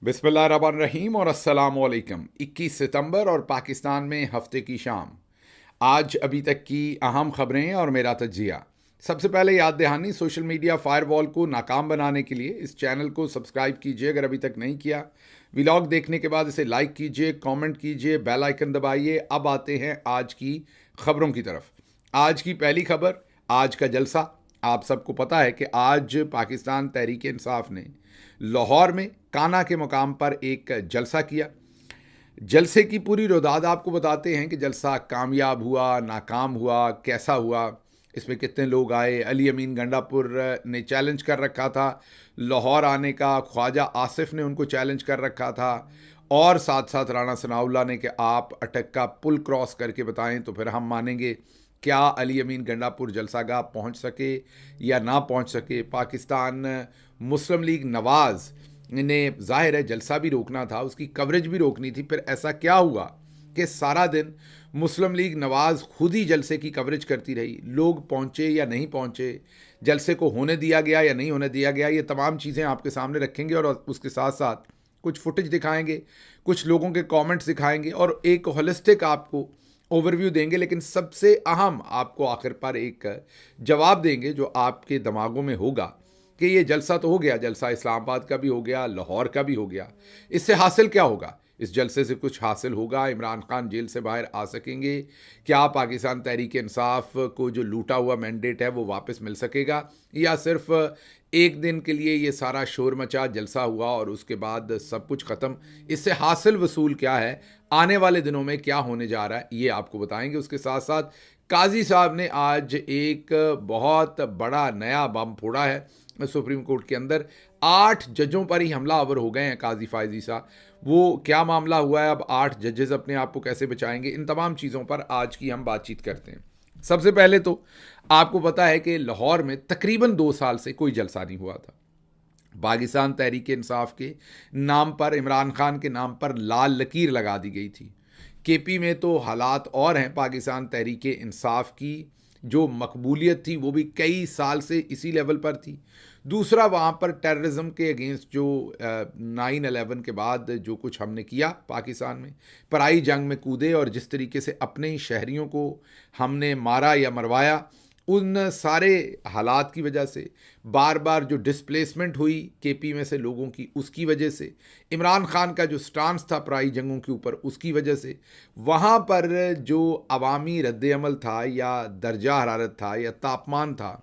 बिस्मिल्लाहिर्रहमानिर्रहीम और अस्सलाम वालेकुम। 21 सितंबर और पाकिस्तान में हफ्ते की शाम। आज अभी तक की अहम खबरें और मेरा तजिया। सबसे पहले याद दहानी, सोशल मीडिया फायरवॉल को नाकाम बनाने के लिए इस चैनल को सब्सक्राइब कीजिए अगर अभी तक नहीं किया। व्लॉग देखने के बाद इसे लाइक कीजिए, कमेंट कीजिए, बेल आइकन दबाइए। अब आते हैं आज की खबरों की तरफ। आज की पहली खबर, आज का जलसा। आप सबको पता है कि आज पाकिस्तान तहरीक इंसाफ ने लाहौर में काना के मुकाम पर एक जलसा किया। जलसे की पूरी रुदाद आपको बताते हैं कि जलसा कामयाब हुआ, नाकाम हुआ, कैसा हुआ, इसमें कितने लोग आए। अली अमीन गंडापुर ने चैलेंज कर रखा था लाहौर आने का, ख्वाजा आसिफ ने उनको चैलेंज कर रखा था, और साथ साथ राणा सनाउल्लाह ने कि आप अटक का पुल क्रॉस करके बताएं तो फिर हम मानेंगे। क्या अली अमीन गंडापुर जलसागाह पहुंच सके या ना पहुंच सके? पाकिस्तान मुस्लिम लीग नवाज़ ने जाहिर है जलसा भी रोकना था, उसकी कवरेज भी रोकनी थी। फिर ऐसा क्या हुआ कि सारा दिन मुस्लिम लीग नवाज़ खुद ही जलसे की कवरेज करती रही? लोग पहुंचे या नहीं पहुंचे, जलसे को होने दिया गया या नहीं होने दिया गया, ये तमाम चीज़ें आपके सामने रखेंगे और उसके साथ साथ कुछ फुटेज दिखाएंगे, कुछ लोगों के कमेंट्स दिखाएंगे और एक होलिस्टिक आपको ओवरव्यू देंगे। लेकिन सबसे अहम आपको आखिर पर एक जवाब देंगे जो आपके दिमागों में होगा कि ये जलसा तो हो गया, जलसा इस्लामाबाद का भी हो गया, लाहौर का भी हो गया, इससे हासिल क्या होगा? इस जलसे से कुछ हासिल होगा? इमरान खान जेल से बाहर आ सकेंगे? क्या पाकिस्तान तहरीक इंसाफ को जो लूटा हुआ मैंडेट है वो वापस मिल सकेगा, या सिर्फ एक दिन के लिए ये सारा शोर मचा, जलसा हुआ और उसके बाद सब कुछ ख़त्म? इससे हासिल वसूल क्या है? आने वाले दिनों में क्या होने जा रहा है, ये आपको बताएंगे। उसके साथ साथ काजी साहब ने आज एक बहुत बड़ा नया बम फोड़ा है सुप्रीम कोर्ट के अंदर। 8 जजों पर ही हमलावर हो गए हैं काजी फायजी साहब। वो क्या मामला हुआ है, अब 8 जजेस अपने आप को कैसे बचाएंगे, इन तमाम चीज़ों पर आज की हम बातचीत करते हैं। सबसे पहले तो आपको पता है कि लाहौर में तकरीबन 2 साल से कोई जलसा नहीं हुआ था। पाकिस्तान तहरीक इंसाफ के नाम पर, इमरान खान के नाम पर लाल लकीर लगा दी गई थी। केपी में तो हालात और हैं। पाकिस्तान तहरीक इंसाफ की जो मकबूलियत थी वो भी कई साल से इसी लेवल पर थी। दूसरा, वहाँ पर टेररिज्म के अगेंस्ट जो 9/11 के बाद जो कुछ हमने किया पाकिस्तान में, पराई जंग में कूदे और जिस तरीके से अपने ही शहरियों को हमने मारा या मरवाया, उन सारे हालात की वजह से बार बार जो डिस्प्लेसमेंट हुई केपी में से लोगों की, उसकी वजह से इमरान खान का जो स्टांस था पराई जंगों के ऊपर, उसकी वजह से वहाँ पर जो अवामी रद्द-ए-अमल था या दर्जा हरारत था या तापमान था,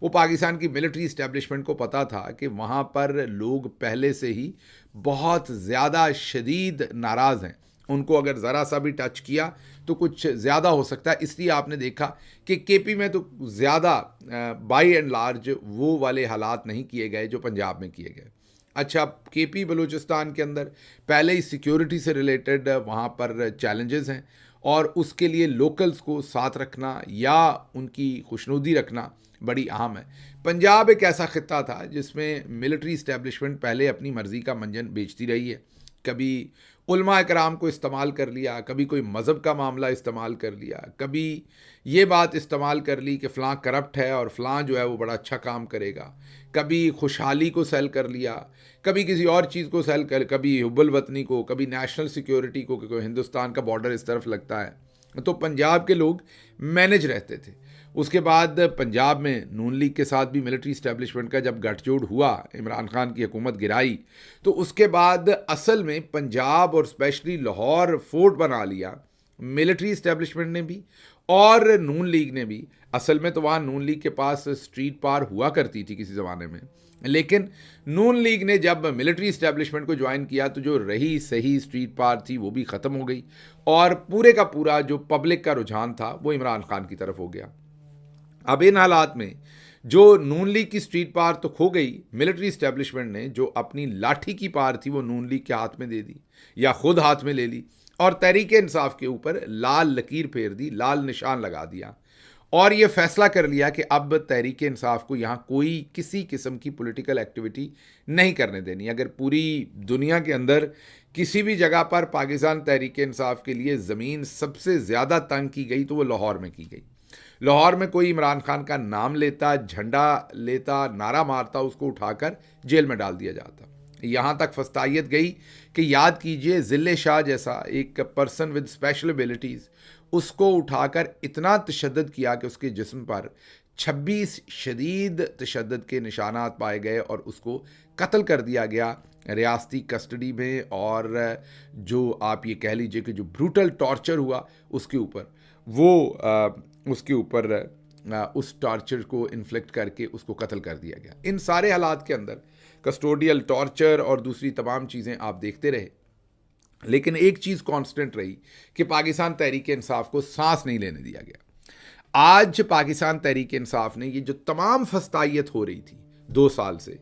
वो पाकिस्तान की मिलिट्री इस्टेब्लिशमेंट को पता था कि वहाँ पर लोग पहले से ही बहुत ज़्यादा शदीद नाराज़ हैं। उनको अगर ज़रा सा भी टच किया तो कुछ ज़्यादा हो सकता है। इसलिए आपने देखा कि केपी में तो ज़्यादा बाई एंड लार्ज वो वाले हालात नहीं किए गए जो पंजाब में किए गए। अच्छा, केपी बलूचिस्तान के अंदर पहले ही सिक्योरिटी से रिलेटेड वहाँ पर चैलेंजेस हैं और उसके लिए लोकल्स को साथ रखना या उनकी खुशनुदी रखना बड़ी अहम है। पंजाब एक ऐसा खित्ता था जिसमें मिलिट्री इस्टेब्लिशमेंट पहले अपनी मर्ज़ी का मंजन बेचती रही है। कभी उलमा इकराम को इस्तेमाल कर लिया, कभी कोई मज़हब का मामला इस्तेमाल कर लिया, कभी ये बात इस्तेमाल कर ली कि फ़लाँ करप्ट है और फ़लाँ जो है वो बड़ा अच्छा काम करेगा, कभी खुशहाली को सेल कर लिया, कभी किसी और चीज़ को सेल कर, कभी हुब्बुल वतनी को, कभी नेशनल सिक्योरिटी को, क्योंकि हिंदुस्तान का बॉर्डर इस तरफ लगता है। तो पंजाब के लोग मैनेज रहते थे। उसके बाद पंजाब में नून लीग के साथ भी मिलिट्री इस्टेब्लिशमेंट का जब गठजोड़ हुआ, इमरान खान की हुकूमत गिराई, तो उसके बाद असल में पंजाब और स्पेशली लाहौर फोर्ट बना लिया मिलिट्री इस्टेब्लिशमेंट ने भी और नून लीग ने भी। असल में तो वहाँ नून लीग के पास स्ट्रीट पार हुआ करती थी किसी ज़माने में, लेकिन नून लीग ने जब मिलिट्री इस्टेब्लिशमेंट को ज्वाइन किया तो जो रही सही स्ट्रीट पार थी वो भी ख़त्म हो गई और पूरे का पूरा जो पब्लिक का रुझान था वो इमरान खान की तरफ हो गया। अब इन हालात में जो नून लीग की स्ट्रीट पार तो खो गई, मिलिट्री इस्टेब्लिशमेंट ने जो अपनी लाठी की पार थी वो नून लीग के हाथ में दे दी या खुद हाथ में ले ली और तहरीक इंसाफ के ऊपर लाल लकीर फेर दी, लाल निशान लगा दिया और ये फैसला कर लिया कि अब तहरीक इंसाफ को यहाँ कोई किसी किस्म की पॉलिटिकल एक्टिविटी नहीं करने देनी। अगर पूरी दुनिया के अंदर किसी भी जगह पर पाकिस्तान तहरीक इंसाफ के लिए ज़मीन सबसे ज़्यादा तंग की गई तो वो लाहौर में की गई। लाहौर में कोई इमरान खान का नाम लेता, झंडा लेता, नारा मारता, उसको उठाकर जेल में डाल दिया जाता। यहाँ तक फस्तायत गई कि याद कीजिए ज़िल्ले शाह जैसा एक पर्सन विद स्पेशल एबिलिटीज़, उसको उठाकर इतना तशद्दुद किया कि उसके जिस्म पर 26 शदीद तशद्दुद के निशानात पाए गए और उसको कत्ल कर दिया गया रियासती कस्टडी में। और जो आप ये कह लीजिए कि जो ब्रूटल टॉर्चर हुआ उसके ऊपर, उसके ऊपर उस टॉर्चर को इन्फ्लिक्ट करके उसको कत्ल कर दिया गया। इन सारे हालात के अंदर कस्टोडियल टॉर्चर और दूसरी तमाम चीज़ें आप देखते रहे, लेकिन एक चीज़ कांस्टेंट रही कि पाकिस्तान तहरीक इंसाफ को सांस नहीं लेने दिया गया। आज पाकिस्तान तहरीक इंसाफ ने ये जो तमाम फस्तायत हो रही थी 2 साल से,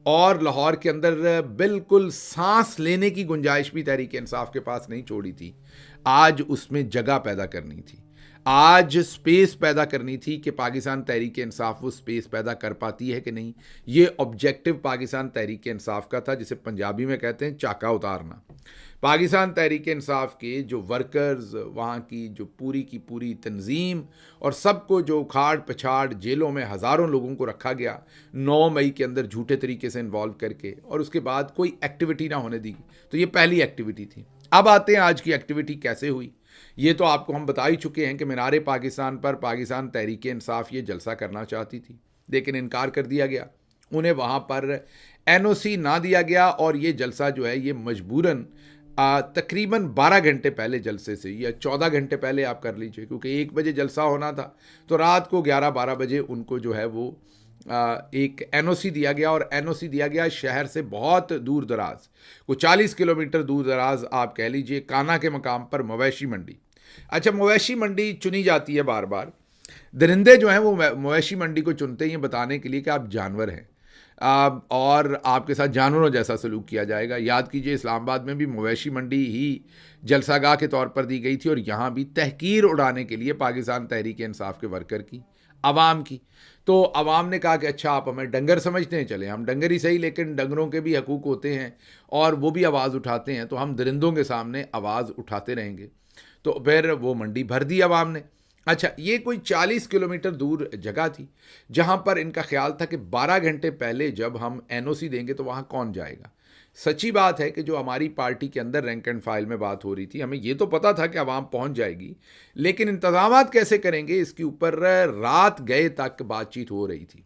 और लाहौर के अंदर बिल्कुल सांस लेने की गुंजाइश भी तहरीक इंसाफ के पास नहीं छोड़ी थी, आज उसमें जगह पैदा करनी थी, आज स्पेस पैदा करनी थी कि पाकिस्तान तहरीक इंसाफ वो स्पेस पैदा कर पाती है कि नहीं। ये ऑब्जेक्टिव पाकिस्तान तहरीक इंसाफ का था, जिसे पंजाबी में कहते हैं चाका उतारना। पाकिस्तान तहरीक इंसाफ के जो वर्कर्स, वहाँ की जो पूरी की पूरी तंजीम और सबको जो उखाड़ पछाड़ जेलों में हज़ारों लोगों को रखा गया 9 मई के अंदर झूठे तरीके से इन्वॉल्व करके, और उसके बाद कोई एक्टिविटी ना होने दी, तो ये पहली एक्टिविटी थी। अब आते हैं आज की एक्टिविटी कैसे हुई। ये तो आपको हम बता ही चुके हैं कि मीनारे पाकिस्तान पर पाकिस्तान तहरीक इंसाफ ये जलसा करना चाहती थी, लेकिन इनकार कर दिया गया। उन्हें वहाँ पर NOC ना दिया गया और ये जलसा जो है ये मजबूरन तकरीबन 12 घंटे पहले जलसे से, या 14 घंटे पहले आप कर लीजिए, क्योंकि 1 बजे जलसा होना था, तो रात को 11-12 बजे उनको जो है वो एक NOC दिया गया। और NOC दिया गया शहर से बहुत दूर दराज, को 40 किलोमीटर दूर दराज आप कह लीजिए, काना के मकाम पर मवेशी मंडी। अच्छा, मवेशी मंडी चुनी जाती है बार बार, दरिंदे जो हैं वो मवेशी मंडी को चुनते हैं ये बताने के लिए कि आप जानवर हैं और आपके साथ जानवरों जैसा सलूक किया जाएगा। याद कीजिए इस्लामाबाद में भी मवेशी मंडी ही जलसागाह के तौर पर दी गई थी, और यहाँ भी तहकीर उड़ाने के लिए पाकिस्तान तहरीक इंसाफ के वर्कर की, आवाम की। तो आवाम ने कहा कि अच्छा आप हमें डंगर समझते हैं, चले हम डंगर ही सही, लेकिन डंगरों के भी हकूक़ होते हैं और वो भी आवाज़ उठाते हैं, तो हम दरिंदों के सामने आवाज़ उठाते रहेंगे। तो फिर वो मंडी भर दी आवाम ने। अच्छा, ये कोई 40 किलोमीटर दूर जगह थी जहाँ पर इनका ख्याल था कि 12 घंटे पहले जब हम NOC देंगे तो वहाँ कौन जाएगा। सच्ची बात है कि जो हमारी पार्टी के अंदर रैंक एंड फाइल में बात हो रही थी, हमें ये तो पता था कि आवाम पहुँच जाएगी, लेकिन इंतज़ामात कैसे करेंगे इसके ऊपर रात गए तक बातचीत हो रही थी।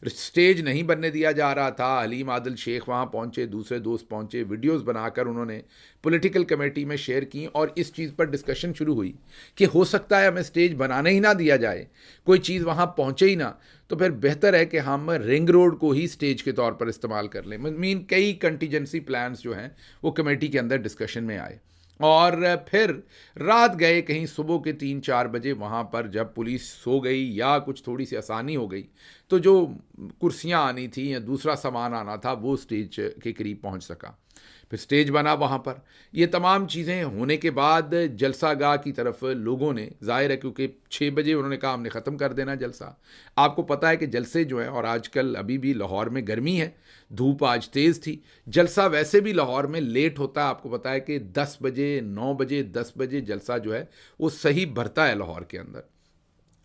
स्टेज नहीं बनने दिया जा रहा था। हलीम आदिल शेख वहाँ पहुँचे, दूसरे दोस्त पहुँचे, वीडियोस बनाकर उन्होंने पॉलिटिकल कमेटी में शेयर की, और इस चीज़ पर डिस्कशन शुरू हुई कि हो सकता है हमें स्टेज बनाने ही ना दिया जाए, कोई चीज़ वहाँ पहुँचे ही ना, तो फिर बेहतर है कि हम रिंग रोड को ही स्टेज के तौर पर इस्तेमाल कर लें। मीन कई कंटीजेंसी प्लान्स जो हैं वो कमेटी के अंदर डिस्कशन में आए, और फिर रात गए कहीं सुबह के 3-4 बजे। वहाँ पर जब पुलिस सो गई या कुछ थोड़ी सी आसानी हो गई, तो जो कुर्सियाँ आनी थी या दूसरा सामान आना था वो स्टेज के करीब पहुँच सका। फिर स्टेज बना वहाँ पर। ये तमाम चीज़ें होने के बाद जलसागाह की तरफ लोगों ने, जाहिर है क्योंकि 6 बजे उन्होंने कहा हमने ख़त्म कर देना जलसा। आपको पता है कि जलसे जो हैं, और आजकल अभी भी लाहौर में गर्मी है, धूप आज तेज़ थी, जलसा वैसे भी लाहौर में लेट होता है। आपको पता है कि 10 बजे, 9 बजे, 10 बजे जलसा जो है वो सही भरता है लाहौर के अंदर,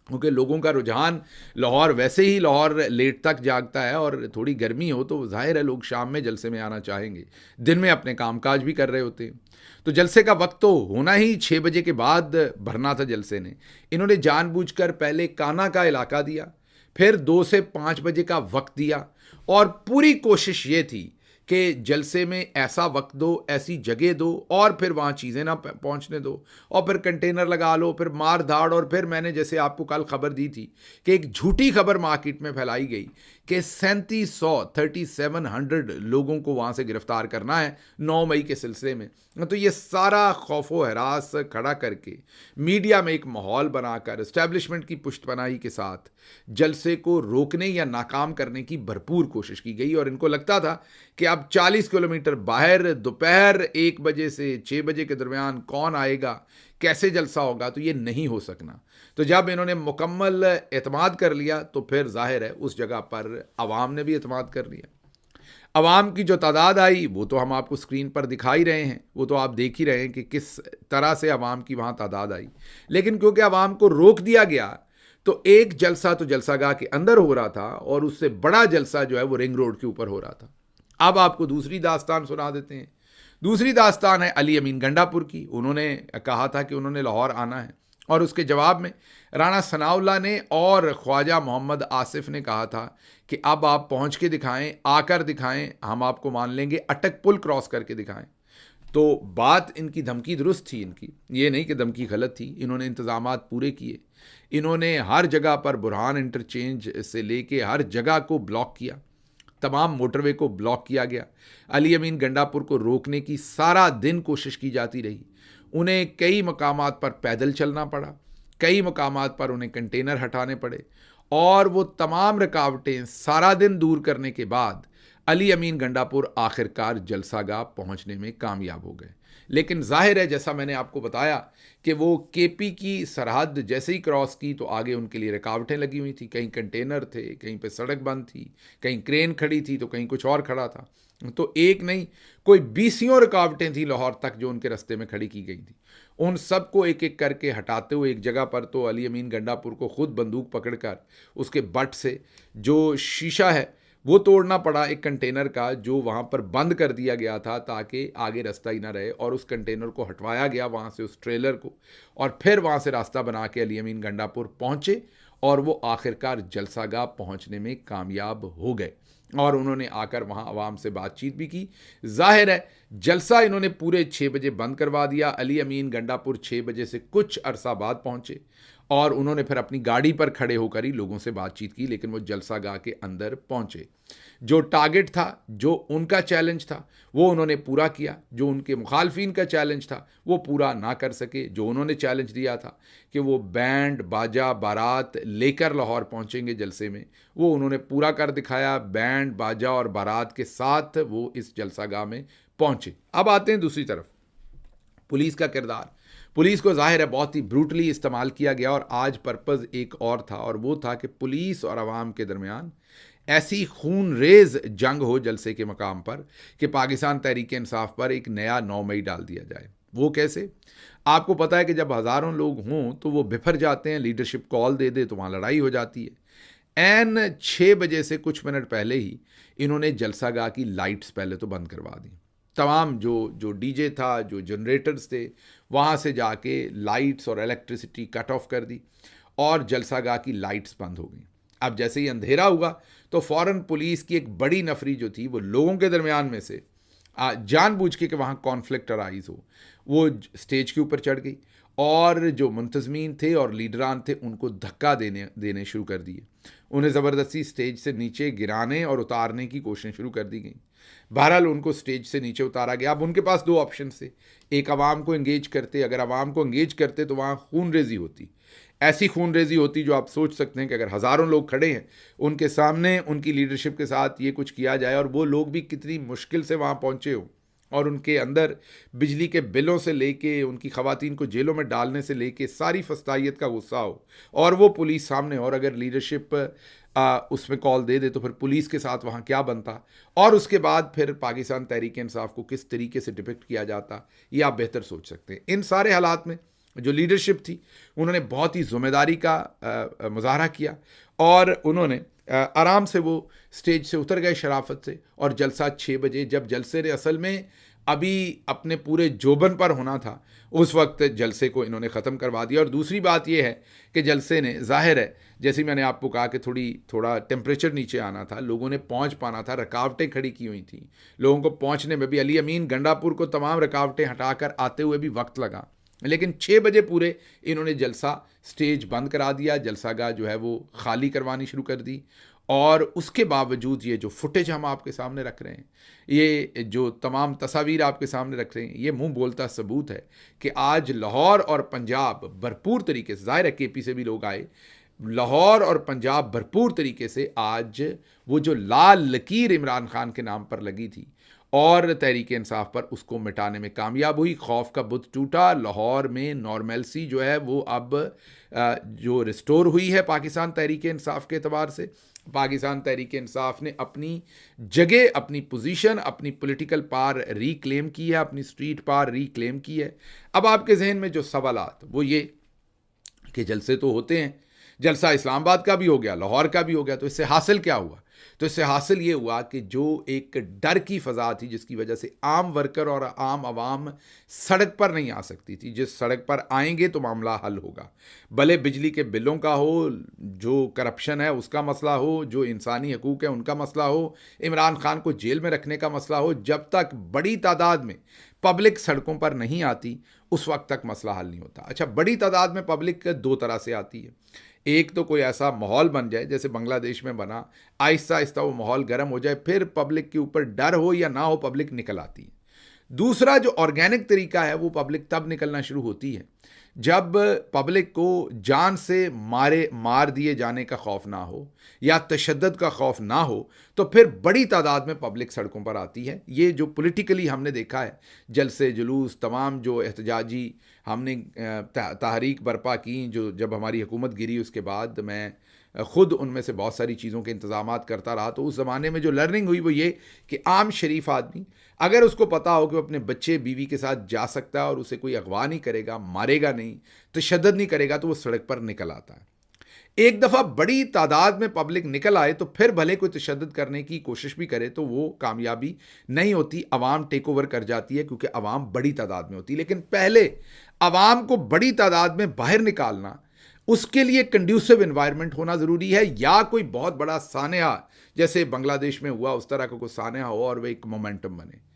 क्योंकि लोगों का रुझान लाहौर, वैसे ही लाहौर लेट तक जागता है, और थोड़ी गर्मी हो तो जाहिर है लोग शाम में जलसे में आना चाहेंगे, दिन में अपने कामकाज भी कर रहे होते हैं। तो जलसे का वक्त तो होना ही 6 बजे के बाद भरना था जलसे ने। इन्होंने जानबूझकर पहले काना का इलाका दिया, फिर 2 से 5 बजे का वक्त दिया, और पूरी कोशिश ये थी कि जलसे में ऐसा वक्त दो, ऐसी जगह दो, और फिर वहाँ चीज़ें ना पहुँचने दो, और फिर कंटेनर लगा लो, फिर मार धाड़। और फिर मैंने जैसे आपको कल खबर दी थी कि एक झूठी खबर मार्केट में फैलाई गई कि 3700 लोगों को वहाँ से गिरफ्तार करना है 9 मई के सिलसिले में। तो ये सारा खौफ व हरास खड़ा करके मीडिया में एक माहौल बनाकर एस्टैब्लिशमेंट की पुष्टपनाही के साथ जलसे को रोकने या नाकाम करने की भरपूर कोशिश की गई। और इनको लगता था कि अब 40 किलोमीटर बाहर दोपहर 1 बजे से 6 बजे के दरमियान कौन आएगा, कैसे जलसा होगा, तो ये नहीं हो सकना। तो जब इन्होंने मुकम्मल एतमाद कर लिया तो फिर जाहिर है उस जगह पर आवाम ने भी एतमाद कर लिया। आवाम की जो तादाद आई वो तो हम आपको स्क्रीन पर दिखा ही रहे हैं, वो तो आप देख ही रहे हैं कि किस तरह से आवाम की वहाँ तादाद आई। लेकिन क्योंकि आवाम को रोक दिया गया तो एक जलसा तो जलसागाह के अंदर हो रहा था, और उससे बड़ा जलसा जो है वो रिंग रोड के ऊपर हो रहा था। अब आपको दूसरी दास्तान सुना देते हैं। दूसरी दास्तान है अली अमीन गंडापुर की। उन्होंने कहा था कि उन्होंने लाहौर आना है और उसके जवाब में राणा सनाउल्लाह ने और ख्वाजा मोहम्मद आसिफ ने कहा था कि अब आप पहुंच के दिखाएं, आकर दिखाएं, हम आपको मान लेंगे, अटक पुल क्रॉस करके दिखाएं। तो बात इनकी धमकी दुरुस्त थी इनकी, ये नहीं कि धमकी गलत थी। इन्होंने इंतजामात पूरे किए, इन्होंने हर जगह पर बुरहान इंटरचेंज से लेके हर जगह को ब्लॉक किया, तमाम मोटरवे को ब्लॉक किया गया। अली अमीन गंडापुर को रोकने की सारा दिन कोशिश की जाती रही। उन्हें कई मकामात पर पैदल चलना पड़ा, कई मकामात पर उन्हें कंटेनर हटाने पड़े और वो तमाम रुकावटें सारा दिन दूर करने के बाद अली अमीन गंडापुर आखिरकार जलसागाह पहुंचने में कामयाब हो गए। लेकिन जाहिर है, जैसा मैंने आपको बताया कि वो केपी की सरहद जैसे ही क्रॉस की तो आगे उनके लिए रुकावटें लगी हुई थी। कहीं कंटेनर थे, कहीं पे सड़क बंद थी, कहीं क्रेन खड़ी थी तो कहीं कुछ और खड़ा था। तो एक नहीं, कोई 20 रुकावटें थी लाहौर तक जो उनके रास्ते में खड़ी की गई थी। उन सबको एक एक करके हटाते हुए एक जगह पर तो अली अमीन गंडापुर को खुद बंदूक पकड़कर उसके बट से जो शीशा है वो तोड़ना पड़ा, एक कंटेनर का जो वहाँ पर बंद कर दिया गया था ताकि आगे रास्ता ही ना रहे, और उस कंटेनर को हटवाया गया वहाँ से, उस ट्रेलर को, और फिर वहाँ से रास्ता बना के अली अमीन गंडापुर पहुँचे और वो आखिरकार जलसागाह पहुँचने में कामयाब हो गए। और उन्होंने आकर वहाँ आवाम से बातचीत भी की। जाहिर है, जलसा इन्होंने पूरे 6 बजे बंद करवा दिया। अली अमीन गंडापुर 6 बजे से कुछ अरसा बाद पहुँचे और उन्होंने फिर अपनी गाड़ी पर खड़े होकर ही लोगों से बातचीत की, लेकिन वो जलसागाह के अंदर पहुंचे। जो टारगेट था, जो उनका चैलेंज था, वो उन्होंने पूरा किया। जो उनके मुखालफिन का चैलेंज था वो पूरा ना कर सके। जो उन्होंने चैलेंज दिया था कि वो बैंड बाजा बारात लेकर लाहौर पहुंचेंगे जलसे में, वो उन्होंने पूरा कर दिखाया। बैंड बाजा और बारात के साथ वो इस जलसागाह में पहुंचे। अब आते हैं दूसरी तरफ, पुलिस का किरदार। पुलिस को जाहिर है बहुत ही ब्रूटली इस्तेमाल किया गया और आज पर्पज़ एक और था, और वो था कि पुलिस और आवाम के दरमियान ऐसी खून रेज जंग हो जलसे के मकाम पर कि पाकिस्तान तहरीक इंसाफ पर एक नया 9 मई डाल दिया जाए। वो कैसे? आपको पता है कि जब हज़ारों लोग हों तो वो बिफर जाते हैं, लीडरशिप कॉल दे दे तो वहाँ लड़ाई हो जाती है। एन 6 बजे से कुछ मिनट पहले ही इन्होंने जलसागाह की लाइट्स पहले तो बंद करवा दी। तमाम जो डीजे था, जो जनरेटर्स थे, वहाँ से जाके लाइट्स और इलेक्ट्रिसिटी कट ऑफ कर दी और जलसागाह की लाइट्स बंद हो गई। अब जैसे ही अंधेरा हुआ तो फ़ौरन पुलिस की एक बड़ी नफरी जो थी वो लोगों के दरमियान में से जानबूझ के कि वहाँ कॉन्फ्लिक्ट अराइज हो, वो स्टेज के ऊपर चढ़ गई और जो मुंतज़मीन थे और लीडरान थे उनको धक्का देने शुरू कर दिए। उन्हें ज़बरदस्ती स्टेज से नीचे गिराने और उतारने की कोशिश शुरू कर दी गई। बहरहाल उनको स्टेज से नीचे उतारा गया। अब उनके पास 2 ऑप्शन थे। एक, आवाम को एंगेज करते, अगर आवाम को एंगेज करते तो वहाँ खून रेजी होती, ऐसी खून रेजी होती जो आप सोच सकते हैं कि अगर हज़ारों लोग खड़े हैं उनके सामने उनकी लीडरशिप के साथ ये कुछ किया जाए, और वो लोग भी कितनी मुश्किल से वहाँ पहुँचे हो, और उनके अंदर बिजली के बिलों से लेके उनकी ख़वातीन को जेलों में डालने से लेके सारी फस्तायत का गुस्सा हो, और वो पुलिस सामने, और अगर लीडरशिप उसमें कॉल दे दे तो फिर पुलिस के साथ वहाँ क्या बनता, और उसके बाद फिर पाकिस्तान तहरीक इंसाफ को किस तरीके से डिपिक्ट किया जाता, ये आप बेहतर सोच सकते हैं। इन सारे हालात में जो लीडरशिप थी उन्होंने बहुत ही ज़िम्मेदारी का मुजाहरा किया और उन्होंने आराम से वो स्टेज से उतर गए शराफत से, और जलसा 6 बजे, जब जलसे ने असल में अभी अपने पूरे जोबन पर होना था, उस वक्त जलसे को इन्होंने ख़त्म करवा दिया। और दूसरी बात यह है कि जलसे ने, जाहिर है जैसे मैंने आपको कहा कि थोड़ा टेम्परेचर नीचे आना था, लोगों ने पहुंच पाना था, रुकावटें खड़ी की हुई थी, लोगों को पहुंचने में भी अली अमीन गंडापुर को तमाम रुकावटें हटाकर आते हुए भी वक्त लगा, लेकिन 6 बजे पूरे इन्होंने जलसा स्टेज बंद करा दिया, जलसागाह जो है वो खाली करवानी शुरू कर दी। और उसके बावजूद ये जो फुटेज हम आपके सामने रख रहे हैं, ये जो तमाम तस्वीर आपके सामने रख रहे हैं, ये मुंह बोलता सबूत है कि आज लाहौर और पंजाब भरपूर तरीके से, ज़ाहिर है केपी से भी लोग आए, लाहौर और पंजाब भरपूर तरीके से आज वो जो लाल लकीर इमरान खान के नाम पर लगी थी और तहरीक इंसाफ पर, उसको मिटाने में कामयाब हुई। खौफ का बुत टूटा, लाहौर में नॉर्मलसी जो है वो अब जो रिस्टोर हुई है पाकिस्तान तहरीक इंसाफ के एतबार से। पाकिस्तान तहरीक इंसाफ ने अपनी जगह, अपनी पोजीशन, अपनी पॉलिटिकल पावर रिक्लेम की है, अपनी स्ट्रीट पावर रिक्लेम की है। अब आपके जहन में जो सवालात वो ये कि जलसे तो होते हैं, जलसा इस्लामाबाद का भी हो गया, लाहौर का भी हो गया। तो इससे हासिल क्या हुआ? तो इससे हासिल ये हुआ कि जो एक डर की फ़ज़ा थी, जिसकी वजह से आम वर्कर और आम आवाम सड़क पर नहीं आ सकती थी, जिस सड़क पर आएंगे तो मामला हल होगा, भले बिजली के बिलों का हो, जो करप्शन है उसका मसला हो, जो इंसानी हकूक़ है उनका मसला हो, इमरान खान को जेल में रखने का मसला हो, जब तक बड़ी तादाद में पब्लिक सड़कों पर नहीं आती उस वक्त तक मसला हल नहीं होता। अच्छा, बड़ी तादाद में पब्लिक दो तरह से आती है। एक तो कोई ऐसा माहौल बन जाए जैसे बांग्लादेश में बना, आहिस्ता आहिस्ता वो माहौल गर्म हो जाए, फिर पब्लिक के ऊपर डर हो या ना हो पब्लिक निकल आती है। दूसरा जो ऑर्गेनिक तरीका है वो पब्लिक तब निकलना शुरू होती है जब पब्लिक को जान से मार दिए जाने का खौफ ना हो या तशद्दुद का खौफ ना हो, तो फिर बड़ी तादाद में पब्लिक सड़कों पर आती है। ये जो पॉलिटिकली हमने देखा है, जलसे जुलूस, तमाम जो एहतजाजी हमने तहरीक बर्पा की, जो जब हमारी हुकूमत गिरी उसके बाद मैं ख़ुद उनमें से बहुत सारी चीज़ों के इंतज़ामात करता रहा। तो उस ज़माने में जो लर्निंग हुई वो ये कि आम शरीफ आदमी अगर उसको पता हो कि वो अपने बच्चे बीवी के साथ जा सकता है और उसे कोई अगवा नहीं करेगा, मारेगा नहीं, तशद्दुद नहीं करेगा, तो वो सड़क पर निकल आता है। एक दफ़ा बड़ी तादाद में पब्लिक निकल आए तो फिर भले कोई तशद्दुद करने की कोशिश भी करे तो वो कामयाबी नहीं होती, अवाम टेक ओवर कर जाती है क्योंकि अवाम बड़ी तादाद में होती है। लेकिन पहले अवाम को बड़ी तादाद में बाहर निकालना, उसके लिए कंड्यूसिव एनवायरनमेंट होना ज़रूरी है, या कोई बहुत बड़ा सानिया जैसे बांग्लादेश में हुआ उस तरह का कोई सानिया हो और वह एक मोमेंटम बने।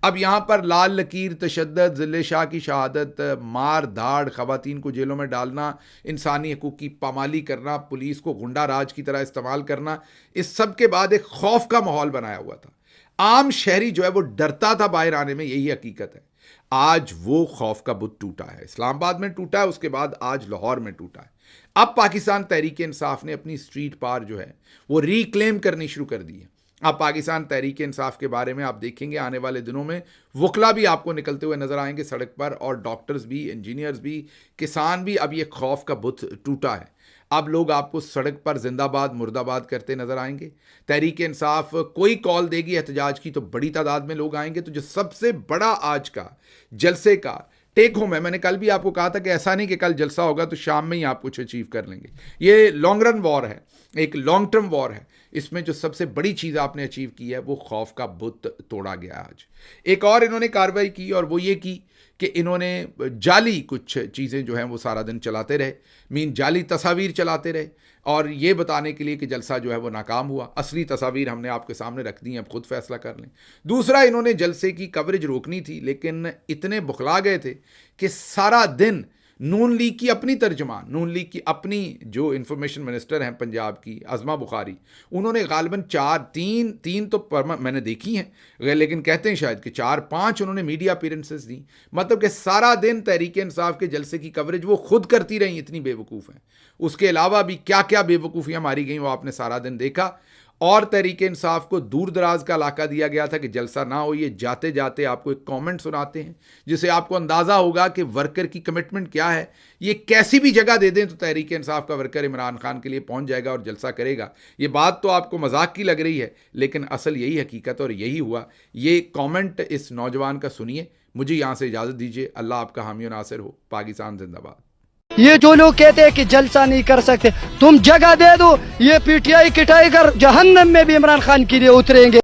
अब यहाँ पर लाल लकीर, तशद्दुद, ज़िले शाह की शहादत, मार धाड़, ख़वातीन को जेलों में डालना, इंसानी हकूक़ की पामाली करना, पुलिस को गुंडा राज की तरह इस्तेमाल करना, इस सब के बाद एक खौफ का माहौल बनाया हुआ था। आम शहरी जो है वो डरता था बाहर आने में, यही हकीकत है। आज वो खौफ का बुत टूटा है, इस्लामाबाद में टूटा है, उसके बाद आज लाहौर में टूटा है। अब पाकिस्तान तहरीक इंसाफ ने अपनी स्ट्रीट पार जो है वो रिक्लेम करनी शुरू कर दी है। अब पाकिस्तान तहरीक इंसाफ के बारे में आप देखेंगे आने वाले दिनों में वकला भी आपको निकलते हुए नजर आएंगे सड़क पर, और डॉक्टर्स भी, इंजीनियर्स भी, किसान भी। अब ये खौफ का बुत टूटा है। अब लोग आपको सड़क पर जिंदाबाद मुर्दाबाद करते नजर आएंगे। तहरीक इंसाफ कोई कॉल देगी एहतजाज की तो बड़ी तादाद में लोग आएंगे। तो जो सबसे बड़ा आज का जलसे का टेक होम है, मैंने कल भी आपको कहा था कि ऐसा नहीं कि कल जलसा होगा तो शाम में ही आप कुछ अचीव कर लेंगे। ये लॉन्ग रन वॉर है, एक लॉन्ग टर्म वॉर है। इसमें जो सबसे बड़ी चीज़ आपने अचीव की है वो खौफ का बुत तोड़ा गया आज। एक और इन्होंने कार्रवाई की और वो ये की कि इन्होंने जाली कुछ चीज़ें जो हैं वो सारा दिन चलाते रहे, जाली तस्वीर चलाते रहे, और ये बताने के लिए कि जलसा जो है वो नाकाम हुआ। असली तस्वीर हमने आपके सामने रख दी हैं, अब खुद फैसला कर लें। दूसरा, इन्होंने जलसे की कवरेज रोकनी थी लेकिन इतने बुखला गए थे कि सारा दिन नून लीग की अपनी तर्जमान, नून लीग की अपनी जो इंफॉर्मेशन मिनिस्टर हैं पंजाब की, अज़मा बुखारी, उन्होंने गालिबन तीन तो मैंने देखी हैं, लेकिन कहते हैं शायद कि 4-5 उन्होंने मीडिया अपीयरेंसेस दी। मतलब कि सारा दिन तहरीक इंसाफ के जलसे की कवरेज वो खुद करती रही, इतनी बेवकूफ़ हैं। उसके अलावा भी क्या क्या बेवकूफ़ियाँ मारी गई वो आपने सारा दिन देखा। और तहरीक इंसाफ को दूर दराज का इलाका दिया गया था कि जलसा ना हो। ये जाते जाते आपको एक कमेंट सुनाते हैं जिससे आपको अंदाज़ा होगा कि वर्कर की कमिटमेंट क्या है। ये कैसी भी जगह दे दें तो तहरीक इंसाफ का वर्कर इमरान खान के लिए पहुंच जाएगा और जलसा करेगा। ये बात तो आपको मजाक की लग रही है लेकिन असल यही हकीकत और यही हुआ। ये कमेंट इस नौजवान का सुनिए। मुझे यहाँ से इजाज़त दीजिए। अल्लाह आपका हामी और नासिर हो। पाकिस्तान जिंदाबाद। ये जो लोग कहते हैं कि जलसा नहीं कर सकते, तुम जगह दे दो, ये पीटीआई किटाई कर जहन्नम में भी इमरान खान के लिए उतरेंगे।